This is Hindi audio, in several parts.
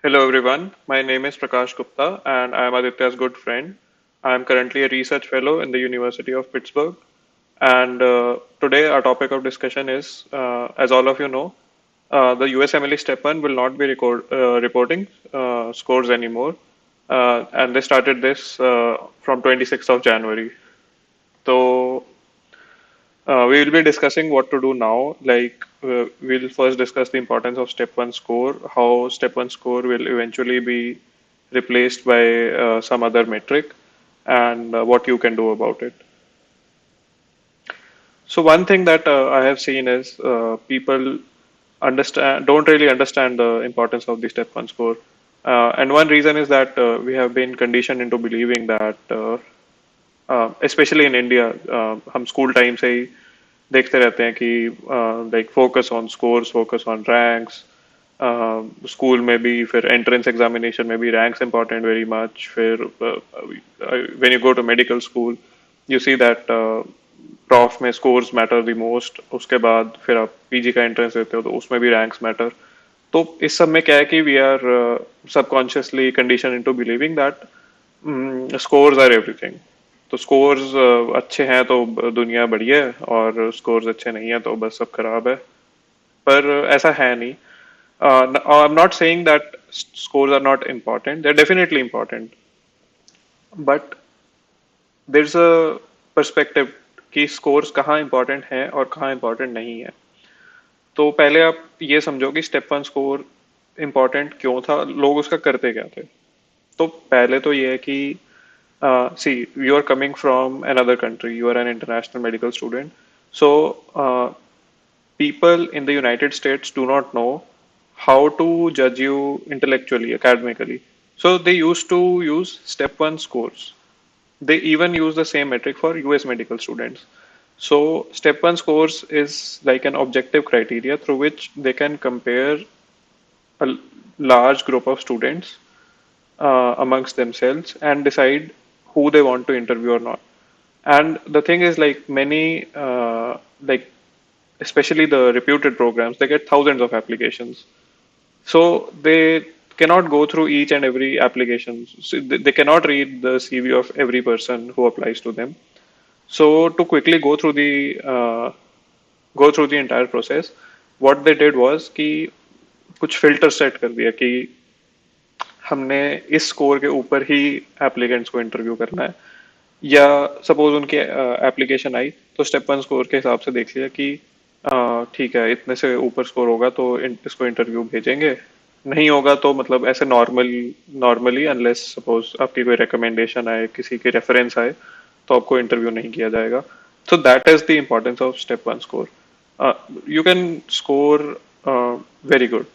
Hello everyone, my name is Prakash Gupta and I am Aditya's good friend. I am currently a research fellow in the University of Pittsburgh and today our topic of discussion is, as all of you know, the USMLE Step 1 will not be reporting scores anymore and they started this from 26th of January. So we will be discussing what to do now. We'll first discuss the importance of Step 1 score, how Step 1 score will eventually be replaced by some other metric, and what you can do about it. So one thing that I have seen is people don't really understand the importance of the Step 1 score. And one reason is that we have been conditioned into believing that specially in India हम स्कूल टाइम से ही देखते रहते हैं कि like focus on scores focus on ranks school में भी फिर एंट्रेंस एग्जामिनेशन में भी रैंक्स इंपॉर्टेंट वेरी मच फिर when you go to medical school you see that prof में स्कोर्स मैटर द मोस्ट उसके बाद फिर आप पीजी का एंट्रेंस देते हो तो उसमें भी रैंक्स मैटर तो इस सब में क्या है कि we are subconsciously condition into believing that scores are everything तो स्कोर्स अच्छे हैं तो दुनिया बढ़िया है और स्कोर्स अच्छे नहीं है तो बस सब खराब है पर ऐसा है नहीं I am not saying that scores are not important, they're definitely important, but there's a perspective कि scores कहाँ important है और कहाँ important नहीं है. तो पहले आप ये समझो कि स्टेप वन स्कोर इम्पोर्टेंट क्यों था, लोग उसका करते क्या थे. तो पहले तो ये है कि see you are coming from another country, you are an international medical student, so people in the United States do not know how to judge you intellectually, academically. So they used to use step one scores. They even use the same metric for US medical students. So step one scores is like an objective criteria through which they can compare a large group of students amongst themselves and decide who they want to interview or not. And the thing is, like many, like especially the reputed programs, they get thousands of applications. So they cannot go through each and every application. So they cannot read the CV of every person who applies to them. So to quickly go through the entire process, what they did was कि कुछ filter set कर दिया कि हमने इस स्कोर के ऊपर ही एप्लीकेंट्स को इंटरव्यू करना है, या सपोज उनके एप्लीकेशन आई तो स्टेप वन स्कोर के हिसाब से देख लिया कि ठीक है इतने से ऊपर स्कोर होगा तो इसको इंटरव्यू भेजेंगे, नहीं होगा तो मतलब ऐसे नॉर्मली अनलेस सपोज आपकी कोई रिकमेंडेशन आए, किसी की रेफरेंस आए, तो आपको इंटरव्यू नहीं किया जाएगा. So that is the importance of step one score. You can score very good,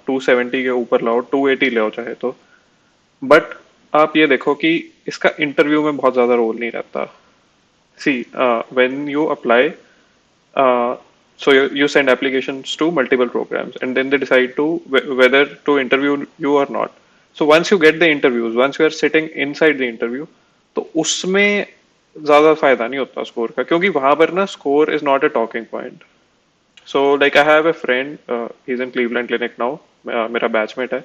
270 के ऊपर लाओ, 280 ले आओ चाहे तो, बट आप ये देखो कि इसका इंटरव्यू में बहुत ज्यादा रोल नहीं रहता. See when you apply, so you send applications to multiple programs and then they decide to whether to interview you or not. So once you get the interviews, once you are sitting inside the interview, तो उसमें ज्यादा फायदा नहीं होता स्कोर का, क्योंकि वहां पर ना score is not a talking point. So like I have a friend, he is in Cleveland clinic now, मेरा बैचमेट है,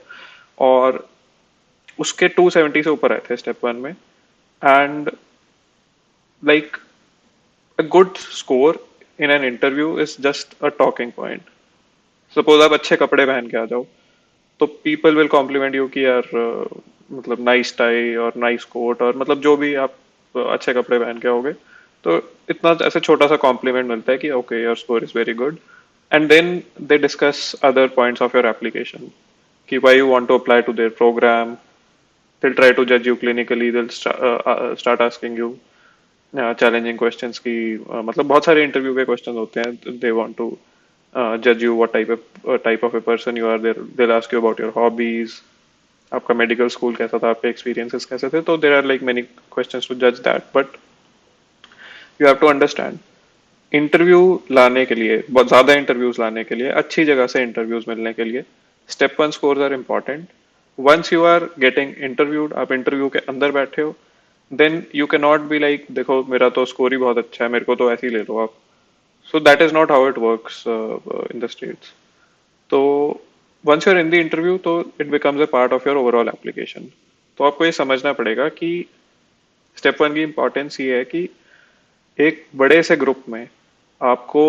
और उसके 270 से ऊपर आए थे स्टेप वन में. And like a good score in an interview is just a talking point. Suppose आप अच्छे कपड़े पहन के आ जाओ तो people will compliment you कि यार मतलब nice tie और nice coat और मतलब जो भी आप अच्छे कपड़े पहन के आओगे तो इतना ऐसे छोटा सा compliment मिलता है कि okay your score is very good, and then they discuss other points of your application कि why you want to apply to their program. They'll try to judge you clinically, they'll start asking you challenging questions की, मतलब बहुत सारे इंटरव्यू के क्वेश्चंस होते हैं. दे वांट टू जज you what type of a person you are. There they will ask you about your hobbies, आपका मेडिकल स्कूल कैसा था, आपके एक्सपीरियंसेस कैसे थे. तो there are like many questions to जज that, but you have to understand interview लाने के लिए, बहुत ज्यादा इंटरव्यूज लाने के लिए, अच्छी जगह से इंटरव्यूज मिलने के लिए step one scores are important. Once you are getting interviewed, आप इंटरव्यू के अंदर बैठे हो, then you cannot be like देखो मेरा तो स्कोर ही बहुत अच्छा है, मेरे को तो ऐसे ही ले लो आप. So that is not how it works in the states. तो once you're in the interview तो it becomes a part of your overall application. तो आपको ये समझना पड़ेगा कि स्टेप वन की इम्पोर्टेंस ये है कि एक बड़े से ग्रुप में आपको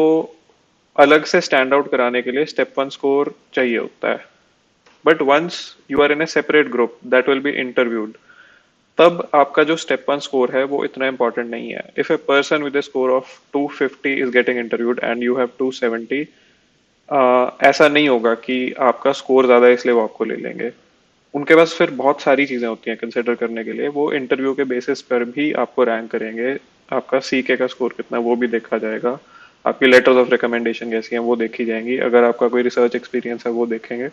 अलग से स्टैंड आउट कराने के लिए स्टेप वन स्कोर चाहिए होता है। But once you are in a separate group that will be interviewed, तब आपका जो स्टेप वन स्कोर है वो इतना इंपॉर्टेंट नहीं है। If a person with A score of 250 is getting interviewed and you have 270, ऐसा नहीं होगा कि आपका स्कोर ज्यादा है इसलिए वो आपको ले लेंगे। उनके पास फिर बहुत सारी चीजें होती हैं कंसिडर करने के लिए। वो इंटरव्यू के बेसिस पर भी आपको रैंक करेंगे। आपका सीके का स्कोर कितना है वो भी देखा जाएगा। आपकी लेटर्स ऑफ रिकमेंडेशन कैसी हैं वो देखी जाएंगी। अगर आपका कोई रिसर्च एक्सपीरियंस है वो देखेंगे।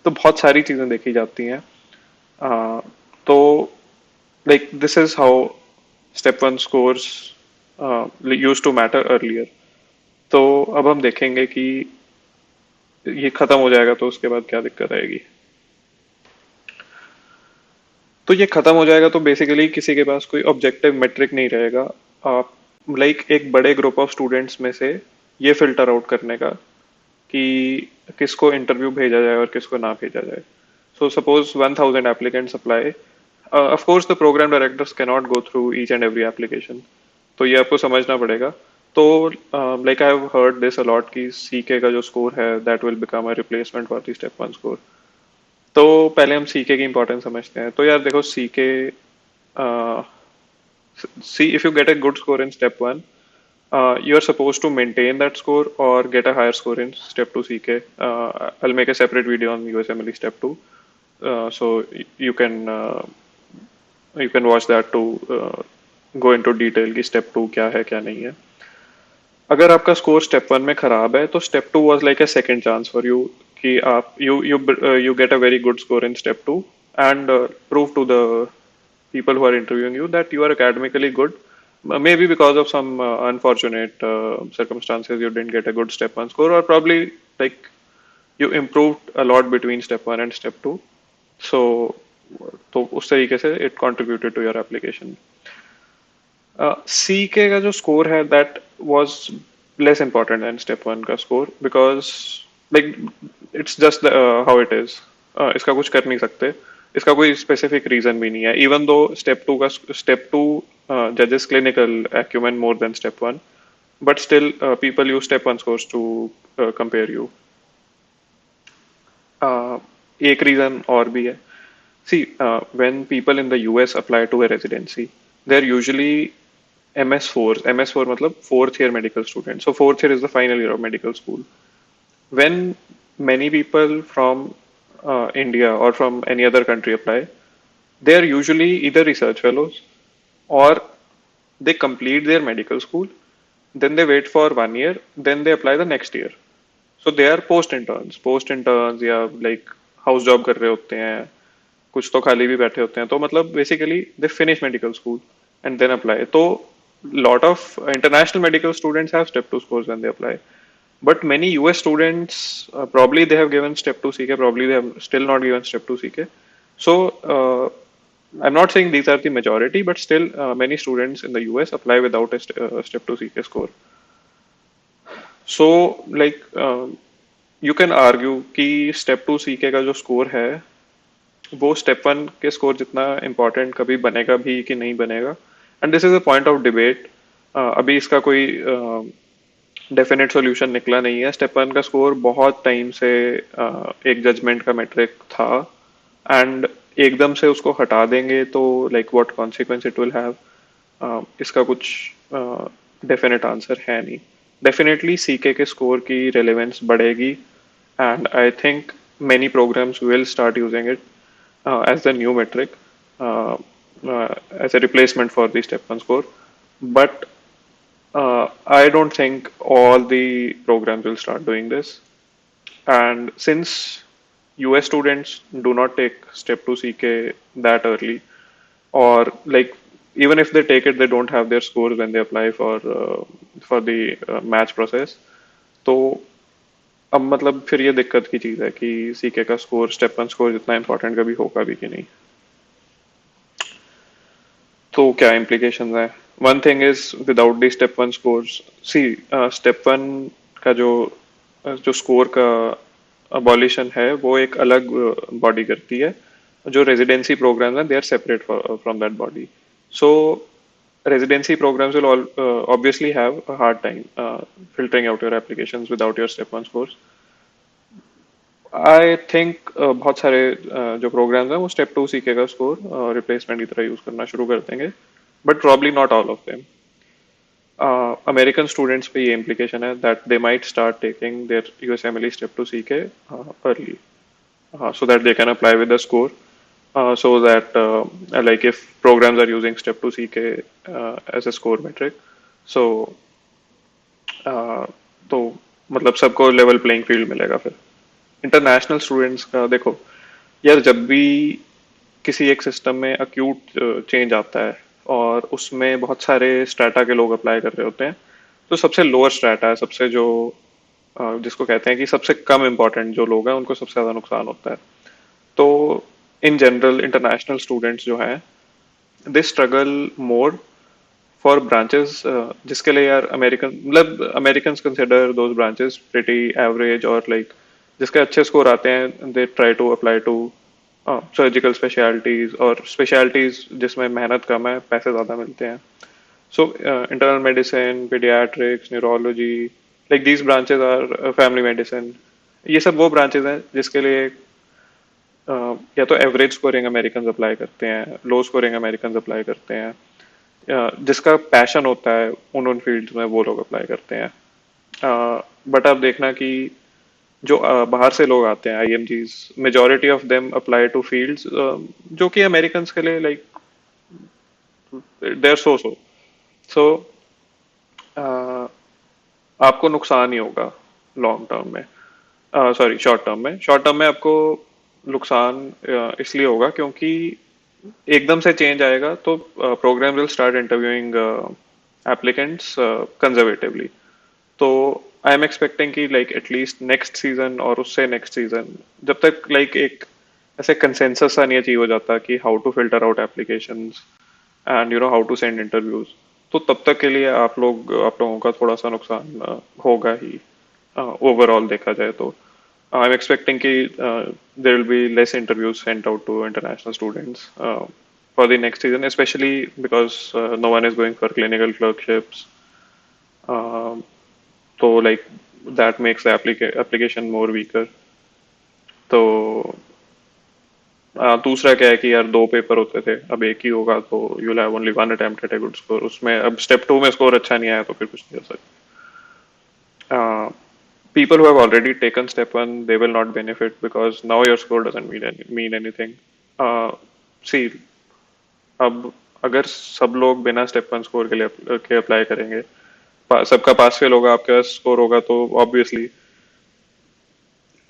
तो बहुत सारी चीजें देखी जाती हैं। तो like this is how step one scores used to matter earlier। तो अब हम देखेंगे कि ये खत्म हो जाएगा तो उसके बाद क्या दिक्कत आएगी। तो ये खत्म हो जाएगा तो बेसिकली किसी के पास कोई ऑब्जेक्टिव मेट्रिक नहीं रहेगा। आप एक बड़े ग्रुप ऑफ स्टूडेंट्स में से ये फिल्टर आउट करने का कि किसको इंटरव्यू भेजा जाए और किसको ना भेजा जाए। So suppose 1000 applicants apply, of course the programme directors can not go through each and every application. तो ये आपको समझना पड़ेगा। तो like I have heard this a lot कि सीके का जो स्कोर है that will become a replacement for the step one score. तो पहले हम सीके की इंपॉर्टेंस समझते हैं। तो यार देखो C K, see if you get a good score in step 1, you are supposed to maintain that score or get a higher score in step 2 CK. I'll make a separate video on USMLE step 2, so you can watch that to go into detail कि step 2 क्या है क्या नहीं है। अगर आपका स्कोर स्टेप 1 में खराब है तो step 2 was like a second chance for you कि आप you get a very good score in step 2 and prove to the people who are interviewing you that you are academically good. Maybe because of some unfortunate circumstances you didn't get a good step 1 score, or probably like you improved a lot between step 1 and step 2. So तो उस तरीके से it contributed to your application. सी के का जो स्कोर है that was less important than step one का score because like it's just how it is. इसका कुछ कर नहीं सकते। इसका कोई स्पेसिफिक रीजन भी नहीं है। इवन दो स्टेप टू जजेस clinical acumen more than step one, but still people use step one scores to compare you. एक रीजन और भी है। See, when people in the US apply to a residency, they're usually MS4. MS4 मतलब fourth year medical student. So fourth year is the final year of medical school. When many people from India or from any other country apply, they are usually either research fellows or they complete their medical school, then they wait for 1 year, then they apply the next year. So they R post interns या लाइक हाउस जॉब कर रहे होते हैं। कुछ तो खाली भी बैठे होते हैं। तो मतलब basically they finish medical school and then apply. तो lot of international medical students have step 2 scores when they apply, but many US students probably they have given step 2 CK, probably they have still not given step 2 CK. So I'm not saying these are the majority, but still many students in the US apply without a step 2 CK score. So like you can argue कि स्टेप टू सीके का जो स्कोर है वो स्टेप वन के स्कोर जितना इम्पोर्टेंट कभी बनेगा भी कि नहीं बनेगा। And this is a point of debate. अभी इसका कोई डेफिनेट सॉल्यूशन निकला नहीं है। स्टेप वन का स्कोर बहुत टाइम से एक जजमेंट का मेट्रिक था एंड एकदम से उसको हटा देंगे तो like what consequence it will have, इसका कुछ डेफिनेट आंसर है नहीं। डेफिनेटली सीके के स्कोर की रेलेवेंस बढ़ेगी and I think many programs will start using it as the new metric, as a replacement for the step one score. But I don't think all the programs will start doing this. And since US students do not take step 2 CK that early, or like even if they take it, they don't have their scores when they apply for the match process. तो अब मतलब फिर ये दिक्कत की चीज है कि सीके का स्कोर स्टेप वन स्कोर जितना इंपॉर्टेंट कभी होगा भी कि नहीं। तो क्या implications है? One thing is without the step one scores, see step one का जो जो स्कोर का अबॉलिशन है वो एक अलग बॉडी करती है. जो रेजिडेंसी प्रोग्राम्स हैं they are separate from that body. So residency programs will obviously have a hard time filtering out your applications without your step 1 scores. I think बहुत सारे जो प्रोग्राम्स हैं वो स्टेप 2 सीखे का स्कोर रिप्लेसमेंट की तरह यूज करना शुरू कर देंगे, but probably not all of them. American students पे ये implication है that they might start taking their USMLE Step 2 CK early, so that they can apply with the score, so that like if programs are using Step 2 CK as a score metric, so तो मतलब सबको लेवल प्लेइंग फील्ड मिलेगा फिर. इंटरनेशनल स्टूडेंट्स का देखो यार, जब भी किसी एक सिस्टम में अक्यूट चेंज आता है और उसमें बहुत सारे स्ट्रेटा के लोग अप्लाई कर रहे होते हैं, तो सबसे लोअर स्ट्रेटा है, सबसे जो जिसको कहते हैं कि सबसे कम इम्पोर्टेंट जो लोग हैं उनको सबसे ज़्यादा नुकसान होता है. तो इन जनरल इंटरनेशनल स्टूडेंट्स जो हैं they struggle more for branches जिसके लिए यार अमेरिकन मतलब American consider those branches pretty average, और लाइक जिसके अच्छे स्कोर आते हैं they try to apply to surgical specialities, और स्पेशलिटीज जिसमें मेहनत कम है पैसे ज़्यादा मिलते हैं. So internal medicine, paediatrics, neurology, like these branches are family medicine. ये सब वो ब्रांचेस हैं जिसके लिए या तो एवरेज स्कोरिंग अमेरिकन अप्लाई करते हैं, लो स्कोरिंग अमेरिकन अप्लाई करते हैं, जिसका पैशन होता है उन उन फील्ड्स में वो लोग अप्लाई करते हैं. बट आप देखना कि जो बाहर से लोग आते हैं IMGs, majority of them apply to fields जो कि अमेरिकन के लिए लाइक देयर सो सो आपको नुकसान ही होगा लॉन्ग टर्म में, सॉरी शॉर्ट टर्म में आपको नुकसान इसलिए होगा क्योंकि एकदम से चेंज आएगा तो programme will start interviewing applicants conservatively. तो आई एम एक्सपेक्टिंग कि लाइक एटलीस्ट नेक्स्ट सीजन और उससे नेक्स्ट सीजन, जब तक लाइक एक ऐसे कंसेंसस सा नहीं अचीव हो जाता कि how to filter out applications and you know how to send interviews, तो तब तक के लिए आप लोगों का थोड़ा सा नुकसान होगा ही ओवरऑल देखा जाए तो. आई एम एक्सपेक्टिंग कि there will be less interviews sent out to international students for the next season, specially because no one is going for clinical clerkships. तो like that makes the application more weaker. तो दूसरा क्या है कि यार दो पेपर होते थे, अब एक ही होगा तो you will have only one attempt at a good score. उसमें अब स्टेप 2 में स्कोर अच्छा नहीं आया तो फिर कुछ नहीं कर सकते. People who have already taken step 1 they will not benefit because now your score doesn't mean anything. See, अब अगर सब लोग बिना स्टेप 1 स्कोर के अप्लाई करेंगे, सबका पास फेल होगा, आपके पास स्कोर होगा, तो obviously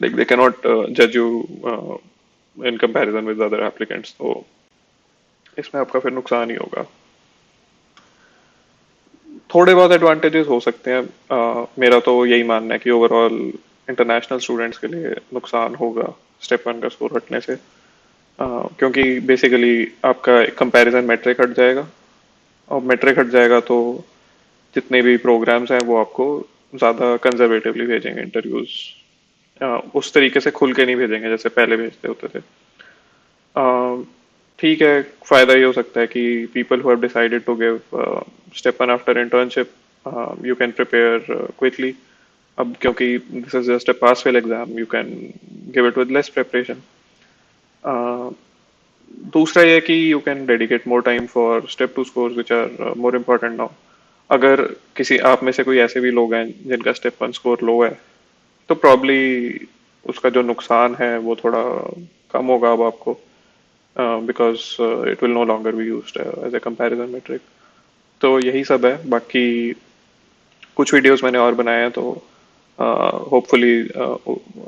like they cannot judge you in comparison with other applicants. तो इसमें आपका फिर नुकसान ही होगा. थोड़े बहुत एडवांटेजेस हो सकते हैं. मेरा तो यही मानना है कि ओवरऑल इंटरनेशनल स्टूडेंट्स के लिए नुकसान होगा स्टेप 1 का स्कोर हटने से, क्योंकि बेसिकली आपका कंपैरिजन मेट्रिक हट जाएगा, और मेट्रिक हट जाएगा तो जितने भी प्रोग्राम्स हैं वो आपको ज़्यादा कंजर्वेटिवली भेजेंगे इंटरव्यूज, उस तरीके से खुल के नहीं भेजेंगे जैसे पहले भेजते होते थे. ठीक है, फायदा ये हो सकता है कि people who have decided to give step 1 after internship you can prepare quickly. अब क्योंकि this is just a pass fail exam, you can give it with less preparation. दूसरा ये कि you can dedicate more time for step 2 scores which are more important now. अगर किसी आप में से कोई ऐसे भी लोग हैं जिनका स्टेप 1 स्कोर लो है, तो प्रॉब्ली उसका जो नुकसान है वो थोड़ा कम होगा अब आपको, because it will no longer be used as a comparison metric. तो यही सब है. बाकी कुछ वीडियोस मैंने और बनाए हैं, तो hopefully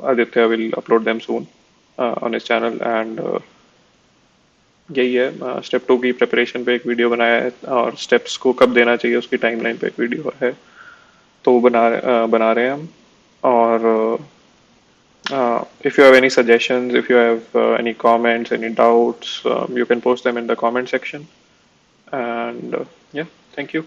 Aditya will upload them soon on his channel. And यही है, स्टेप 2 की प्रिपरेशन पे एक वीडियो बनाया है, और स्टेप्स को कब देना चाहिए उसकी टाइमलाइन पे एक वीडियो है, तो वो बना रहे हैं हम. और if you have any suggestions, if you have any comments, any doubts, you can post them in the comment section. And yeah, thank you.